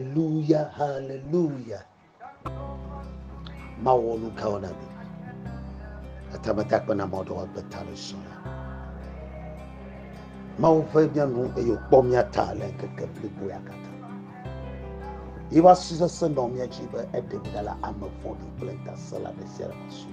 Hallelujah, hallelujah. Mawonu kaonabi. Atamatak na modo betalo sona. Mawfenya no eyo bomya talen kekepli buyakata. Iwa sisa sendomya jiba edebidala amafodi plenta sala de seramasu.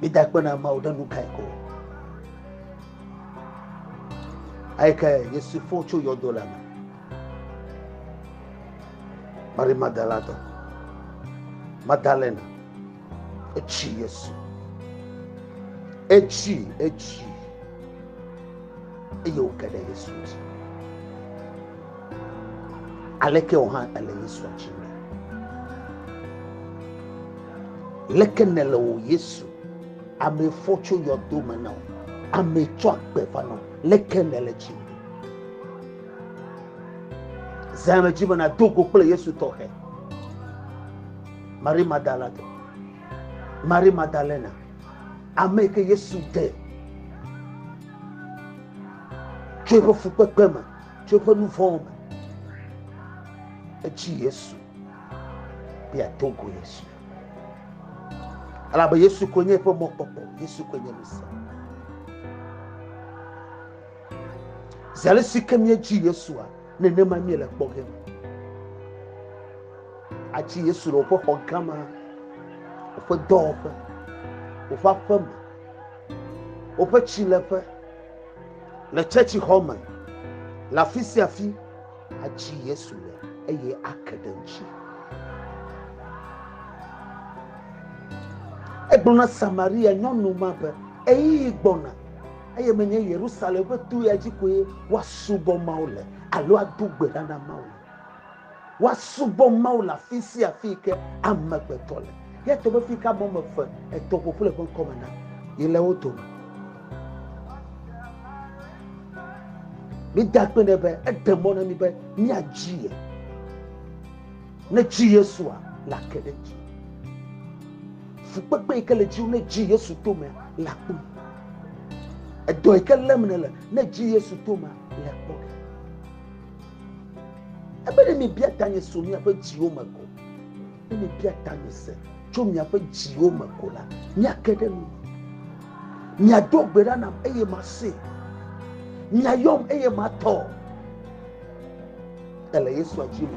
Bidakwana mawdanu kaiko. Aika yesu focho yodolama. Mari Madalena. Echi yesu. Echi. Eyo kada yesu. Aleke ohan ale yesu achimbe. Lekenele o yesu. Ame focho yodoma now. Ame chok befano. Lekenele chimbe. Zama jibana dogo kule yesu toke. Mari Madalena. Ameke yesu de. Tu peux fouper comme. Tu peux nous former. Et tu yesu. Pia togo yesu. Alaba yesu konye po mopopo. Yesu konye misa. Zale sikemye ji yesu a. Nene mami le boge. Achi yesu ro po hogama. Ofo dofe. Ofo afam. Ofo chilefe. Le chechi homa. La fisi afi. Achi yesu le. Eye akadanchi. Egbona Samaria nyonu mabe. Eyi gbona. Eye menye Yerusalem betu ya jikoye wasubo maule. Alo adugbe dana maule. Wasubo maula fisi afike amagbetole. Yeto be fika bomo fe eto popule bon komana. Yele oto. Mi dakpe ne be edemona mi be mi ajiye. Ne ji Yesu a la kedeji. Fukpe ikele ji ne ji Yesu to me la ku. Edo ikele mnele ne ji Yesu to me la ku. Ebe mi bia tanye so mi afa ji o mako. Mi bia tanye se cho mi afa ji o mako la. Mi akede mi. Mi adogbera na eye mase. Mi ayom eye mato. Ele Yesu ajimu.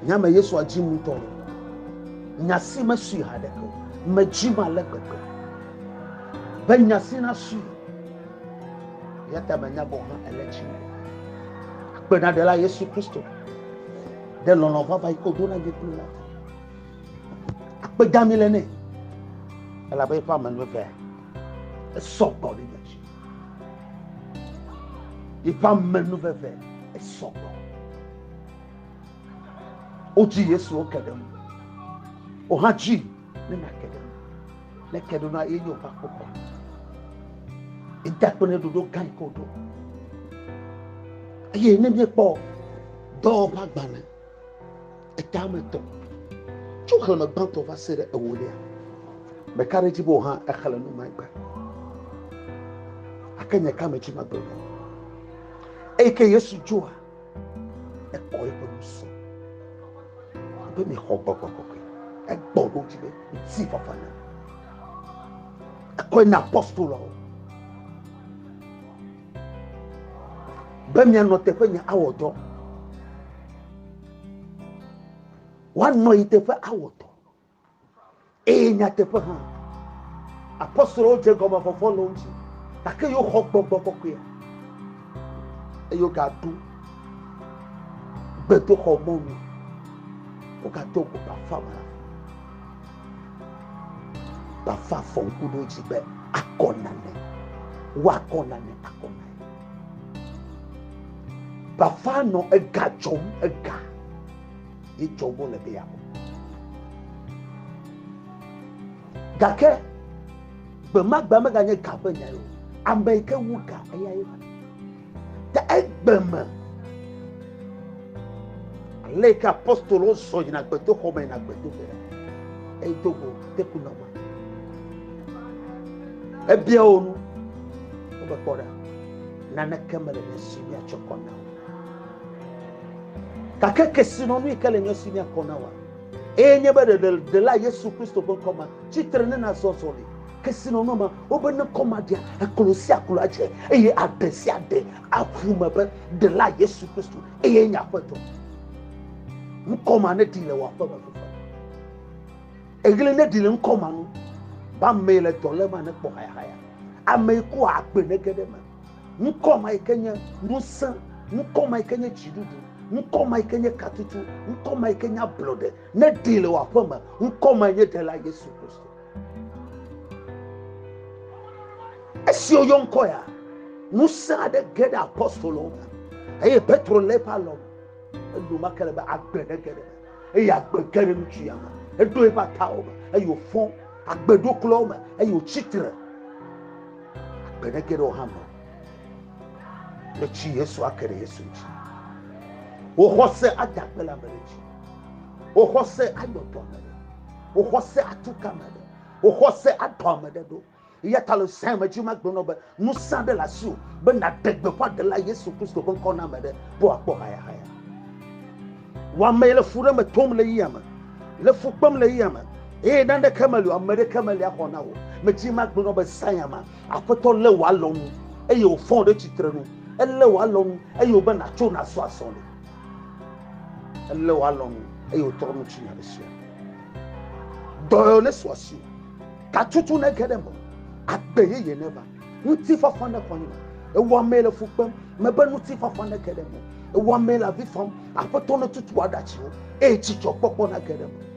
Nyama Yesu ajimu to. Nyasi masu hadeko. Majima lekeke. Ben nyasi na su. Yata manyabo ha elechi. Pena de la Yesu Christo. De l'on va iko dona getu la. Akpe damilene. Ela be fa manu fe. E sokko ni mechi. Ifa manu fe. E sokko. Oji Yesu okedem. O haji ne nakedem. Ne keduna eyo pa kokko. Idakpene dodo kan kodo. Aye ne mi po do ba gbana e ta me to chu khana ban to va sere e wolia me kare ji bo ha e khala no mai gba akanya ka me chi ma do e ke Yesu jua e ko e po so be mi ho bo e gbo do ji be ti fa fa na e ko na apostolo Bemia no te fanya awoto. Wan no ite fa awoto. Enya te fa ha. Apostolo je goma fo follow nji. Take yo hokpokpokpo ya. Eyo ga du. Beto ko momi. O ka to ko ba fama. Ba fa fon ku do ji be akonane. Wa konane akonane. Bafano ega jom ega I jobo le be yako gake bema gbama ganye kafe nyayo ambeke wuka eya yifa ta egbema leka apostolo so jina gbeto kome na gbeto fere e dogo tekuna ma ebia onu obekoda nana kamele nesimi achokona kakeke sinonu ikale nesimi akonawa enye ba de la Yesu Kristo bon koma chitrene na sosoli kesinono ma obene koma dia ekolosi akulaje eye adesi ade afuma ba de la Yesu Kristo eye nya kweto nkoma ne dile wa fa ba fa egile ne dile nkoma no ba mele dolema ne kpo haya ameku akpe ne gedema nkoma ikenya nusa nkoma ikenya chidudu nkoma ikenya katutu nkoma ikenya blode ne dile wa fa ma nkoma nye de la Yesu Kristo esio yonkoya nusa de gede apostolo aye Petro lepalo edu makele ba akpe ne gedema eye akpe kere nchiyama edu e ba tawo ayo fon agbedo kloma ayo chitre benegero hama le chi Yesu akere Yesu chi o hose adakbela merechi o hose ayoto mere o hose atuka mere o hose atomede do yatalo sema juma gbono be nusa de la su be na degbe kwa de la Yesu Kristo kon kona mere bo akpo haya wa mele fure me tom le yama le fukpam le yama nande kamelu amere kamelu akona wo mejima gbono be sayama afoto le wa lonu eye o fon de chitre no ele wa lonu eye o be na cho na so aso le ele wa lonu eye o toro no chinya le sia do le so aso ka tutu na gedemo agbeye ye neba nti fafa na kwani e wa mele fukpam me be nti fafa na gedemo e wa mele avifam afoto no tutu adachi o e chicho popo na gedemo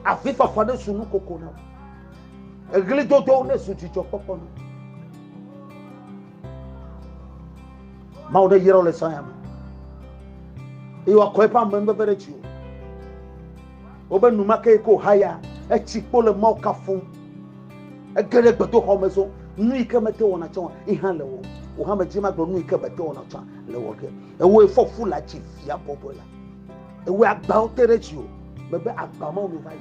afifa fade sunu kokona egli dodo ne su chicho popo no maude yero le sayama iwa kwepa membe berechi obe numa ke ko haya e chipo le moka fun e gele gbedo homeso nu ikemete wona chon ihan le wo o ha majima gbo nu ikemete wona chon le wo ke e wo fofu la chifia popola e wo agba o terechi o bebe agba ma o mi vai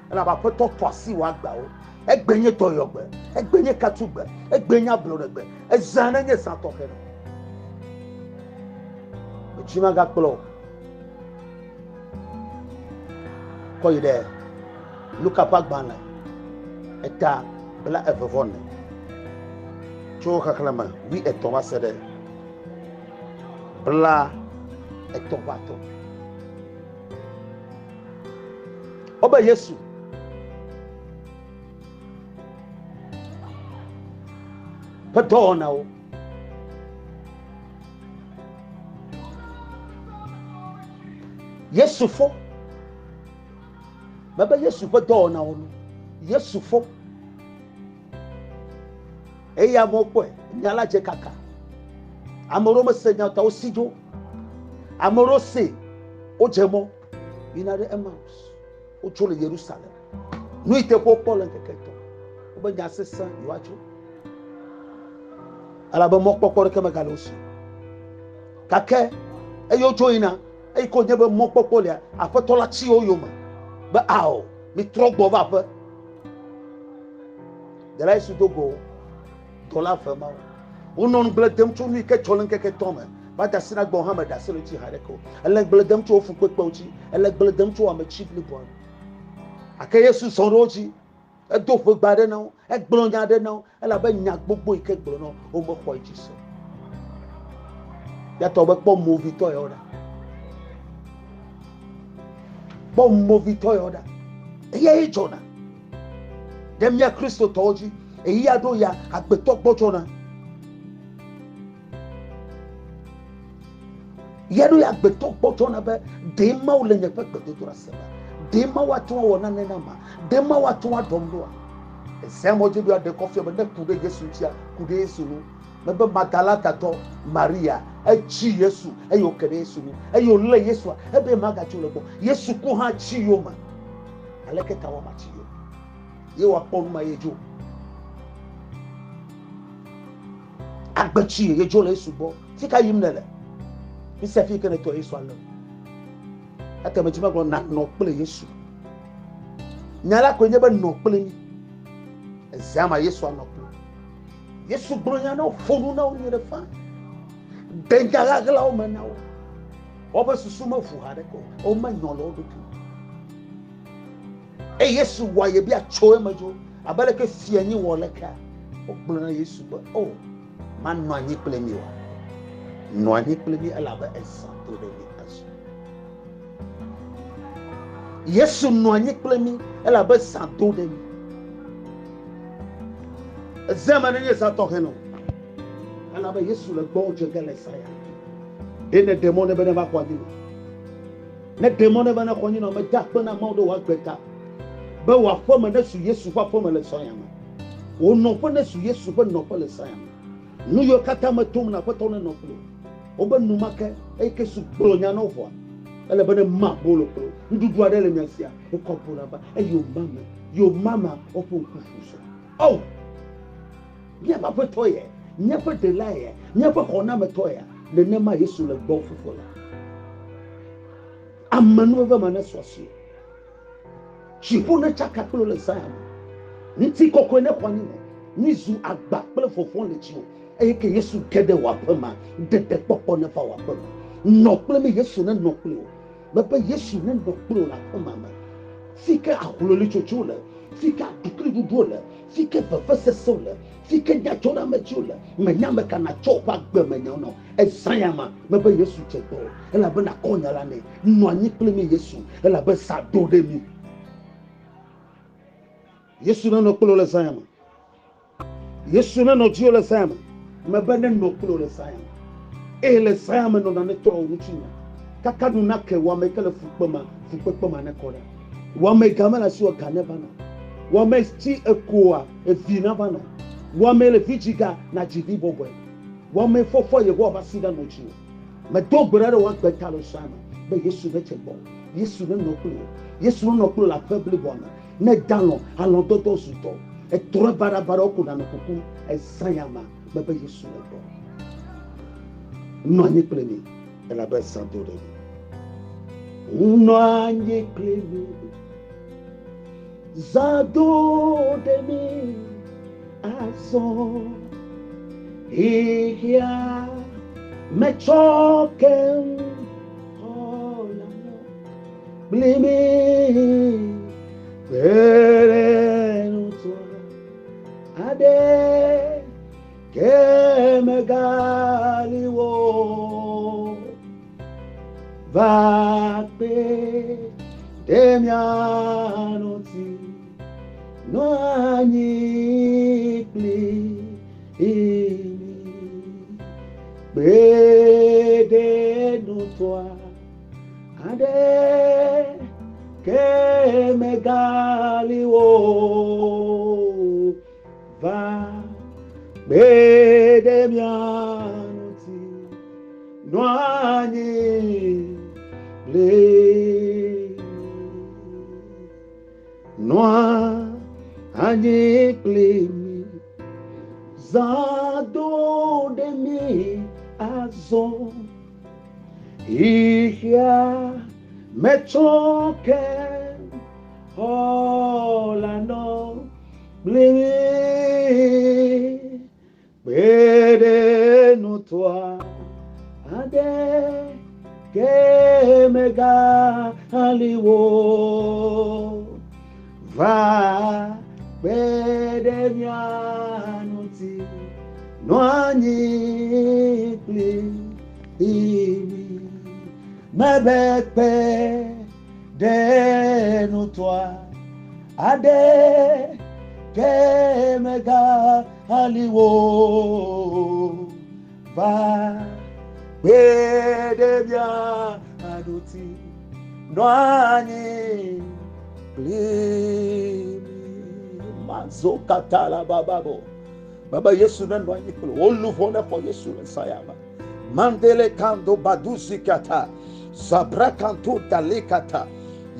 na ba peto tosi wa agba o egbenye toyogbe egbenye katugbe egbenye abloregbe ezana nye satokero ejima ga plo ko ide luka pagbana eta bla evovone cho kaklama wi etoma sede bla etobato oba Yesu patona o Yesu fo baba Yesu patona o Yesu fo eya mopo nyala je kaka amoro mesenya ta osijo amoro se ojemo inare Emmaus ochole Jerusalem no ite popolo nkeketo obanya sesa iwacho alaba mokpokoro kema galosi kake eyo joina e ko nyebe mokpokolo afetola chi oyoma ba ao mi trogbo ba fa dela isu dogo tola fama unon bledem chu mi ke cholen ke tome ba da sina gbo ha ma da selo chi hareko ele bledem chu ofu pepe uchi ele bledem chu am chiefly born ake Yesu sonroji e do fo gbade na e gblonya de na ela ba nya gbogbo ike gblo na o mo ko jiso ya to be po movie to yoda po movie to yoda e jona dem ya Kristo toji e ya do ya agbeto gbojo na yado ya agbeto gbojo na be de ma o le nya pe gbeto to raseba de ma watu wona ne na ma de ma watu adomdo a semo je bi ade kofi be ne kude Yesu tia kude Yesu no me be Magdalata to Maria e chi Yesu e yo kere Yesu ni e yo le Yesu e be maga chi lebo Yesu ku ha chi yo ma aleke tawo ma chi yo ye wa pon ma yejo agbachi yejo le Yesu bo ti ka yim nele bi se fi kene to Yesu alo ata me jima go na no pele Yesu nyala ko nyeba no pele ni ezama Yesu anokpo Yesu bronya no fonu na oni refa denjara gla o manawo oba susuma fu hade ko o manyolo do e Yesu wa ye bia choe majo abale ke fianyi wo leka o bronya Yesu ba o man no anyi plemi wa no anyi plemi ala ba esanto de mi aso Yesu no anyi plemi ala ba santo de mi Zaman ni sa to heno ala ba Yesu le gbo je gele saya ene demone bene ba kwani ne demone bene kwani no me da pe na ma do wa gbeta be wa fo me na su Yesu fa fo me le saya ma o no fo na su Yesu fa no fo le saya ma nu yo kata ma tum na fo to no fo o be nu make e ke su bro nya no fo ele bene ma bolo pro ndudu ade le nyasia e ko pula ba e yo mama o fo kufu so oh Nyapa petoye, nyapa delaye, nyapa kona metoya, le nema Yesu le gbo fufola. Amanu eva mana swasi. Chipuna chaka pelo le sayama. Nti koko ne kwani ne. Nizu agba pelo fofon le chiwo. Eke Yesu kede wapema, dede popo ne fa wapema. Nokple me Yesu ne nokple o. Bebe Yesu ne nokple la pema ma. Fika akulo le chochole, fika dukri dudole, fika fefese sole. Fike nya chona me chula me nya me kana chopa gbe me nya no esayama me be Yesu chego ela be na konya la ne no anyi ple me Yesu ela be sa do de mi Yesu na no klo le sayama Yesu na no jio le sayama me be ne no klo le sayama e le sayama no na ne to wuchinya kaka du na ke wa me kele fukpema ne kola wa me gamala si o kane bana wa me sti ekoa e vina bana Wame le vijiga na jivi bobo. Wame fofo ye go basida no chi. Me do gbere wa gbeta lo sama. Be Yesu be chebo. Yesu ne no kulo. Yesu no kulo la peuple bona. Ne dalo alon toto suto. E tore bara ku na no kuku e sayama. Me be Yesu le bo. No anyi pleni. E la be santo de. No anyi pleni. Zado de mi. Azo Ihia Mechoken Olano Blimi Perenutua Ade Kemegaliwo Vakpe Demianoti No anyi pli bede nutwa ade ke megaliwo va bede mianuti no anyi pli no anyi plemi zado de mi azo ihia mechoke holano plemi bede nutwa ade ke mega aliwo va bede mianuti no anyi pli mebekpe de nutwa ade ke mega aliwo va bede mianuti no anyi pli Zokatala bababo. Baba Yesu na no anyi plo. Oluvona for Yesu sayama. Mandele kando baduzi kata. Zabra kanto dalekata.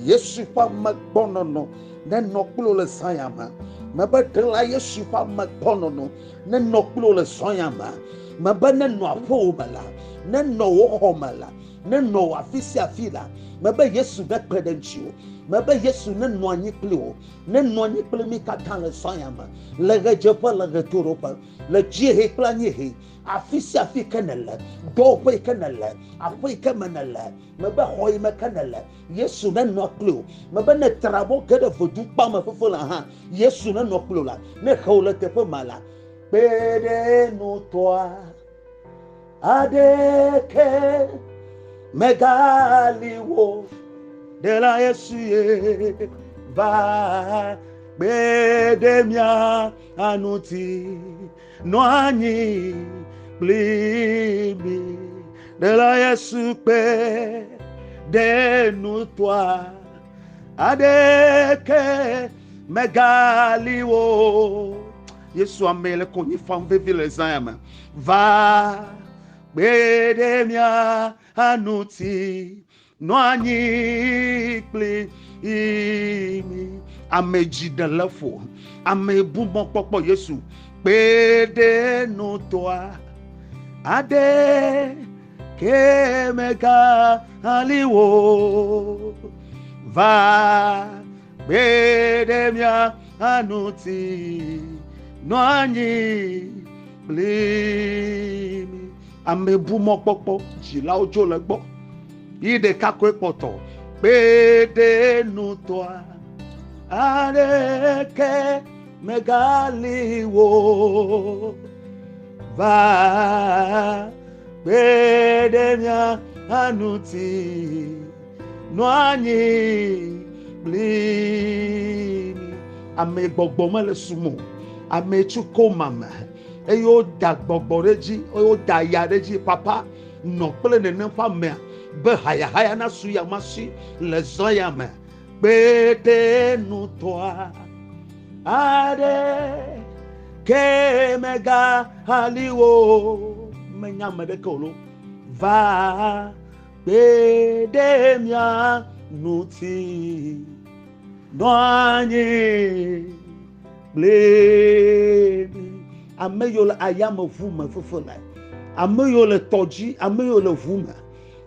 Yesu pa magbonono. Ne nokplo le sayama. Maba dela Yesu pa magbonono. Ne nokplo le sayama. Maba ne no afo mala. Ne no wo mala. Ne no afisi afila. mebe Yesu be kpedenchi o mebe Yesu ne no anyi kple o ne no anyi kple mi katan le sanyama le gejepa le getoropa le jiehe kple anyihe afisi afi kenele dope kenele afi kemenele mebe hoy me kenele Yesu ne no kple o mebe ne trabo gede vodu pa me fofo la ha Yesu ne no kple la ne khole tepe mala pede no toa adeke megaliwo de la Yesu ye va bedemia anuti no anyi blimi de la Yesu pe de nous toi adeke megaliwo Yesu amele konyi fam vivi les âmes va bedemia anuti no anyi pli imi ameji de lefo amebu bon popo Yesu bede no toi ade ke mega aliwo va bedemia anuti no anyi pli imi amebu mo popo jila ojo le gbo ide kako epoto bede no toi areke megaliwo va bedemia anuti no anyi blimi ame gbogbo mele sumo ame chuko mama eyo da gbogbo reji eyo da ya reji papa no pele ne nfa me be haya na su ya masi le zoya me bede no toi ade ke mega haliwo menya medekolo va bedemia nuti noanye blemi ameyola ayama vuma fofola ameyola toji ameyola vuma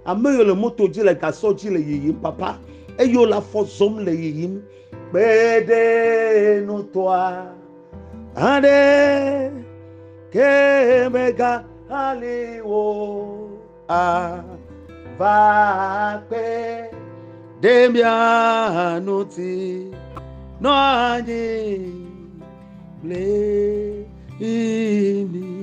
ameyola motoji le gasoji le yiyim papa eyola fozom le yiyim bede no toi ade ke mega haliwo va pe demia nuti no anyi ble imi